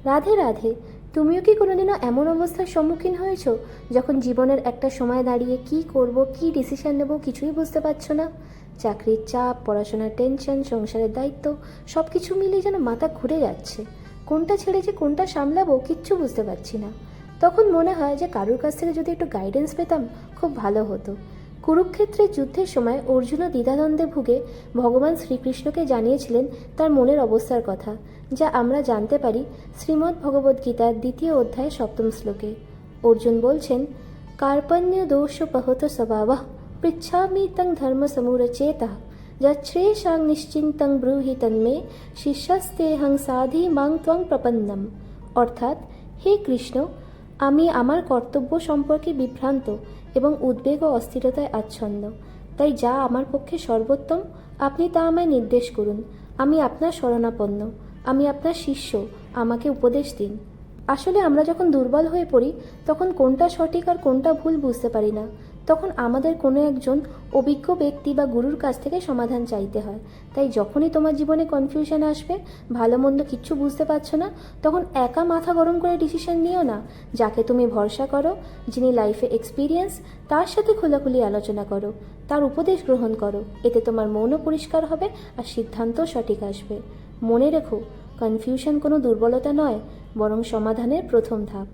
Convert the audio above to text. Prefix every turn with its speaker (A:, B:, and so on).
A: রাধে রাধে। তুমিও কি কোনোদিনও এমন অবস্থার সম্মুখীন হয়েছো যখন জীবনের একটা সময় দাঁড়িয়ে কি করব, কি ডিসিশন নেব কিছুই বুঝতে পারছো না? চাকরির চাপ, পড়াশোনার টেনশন, সংসারের দায়িত্ব, সব কিছু মিলিয়ে যেন মাথা ঘুরে যাচ্ছে। কোনটা ছেড়ে যে কোনটা সামলাবো কিচ্ছু বুঝতে পারছি না। তখন মনে হয় যে কারোর কাছ থেকে যদি একটু গাইডেন্স পেতাম খুব ভালো হতো। কুরুক্ষেত্রের যুদ্ধের সময় অর্জুনও দ্বিধাদ্বন্দ্বে ভুগে ভগবান শ্রীকৃষ্ণকে জানিয়েছিলেন তার মনের অবস্থার কথা, যা আমরা জানতে পারি শ্রীমদ্ ভগবদ্গীতার 2য় অধ্যায় 7ম শ্লোকে। অর্জুন বলছেন, কার্পণ্য দোষোপহত স্বভাবঃ পৃচ্ছামি তং ধর্ম সমুরচেতঃ যচ্ছ্রেষাং নিশ্চিন্তং ব্রূহি তন্মে শিষ্যস্তেহং সাধি মাং ত্বং প্রপন্নম। অর্থাৎ, হে কৃষ্ণ, আমি আমার কর্তব্য সম্পর্কে বিভ্রান্ত এবং উদ্বেগ ও অস্থিরতায় আচ্ছন্ন। তাই যা আমার পক্ষে সর্বোত্তম আপনি তা আমায় নির্দেশ করুন। আমি আপনার শরণাপন্ন, আমি আপনার শিষ্য, আমাকে উপদেশ দিন। আসলে আমরা যখন দুর্বল হয়ে পড়ি তখন কোনটা সঠিক আর কোনটা ভুল বুঝতে পারি না। তখন আমাদের কোনো একজন অভিজ্ঞ ব্যক্তি বা গুরুর কাছ থেকে সমাধান চাইতে হয়। তাই যখনই তোমার জীবনে কনফিউশন আসবে, ভালো মন্দ কিচ্ছু বুঝতে পারছো না, তখন একা মাথা গরম করে ডিসিশন নিও না। যাকে তুমি ভরসা করো, যিনি লাইফে এক্সপিরিয়েন্স, তার সাথে খোলাখুলি আলোচনা করো, তার উপদেশ গ্রহণ করো। এতে তোমার মনও পরিষ্কার হবে আর সিদ্ধান্তও সঠিক আসবে। মনে রেখো, কনফিউশন কোনো দুর্বলতা নয়, বরং সমাধানের প্রথম ধাপ।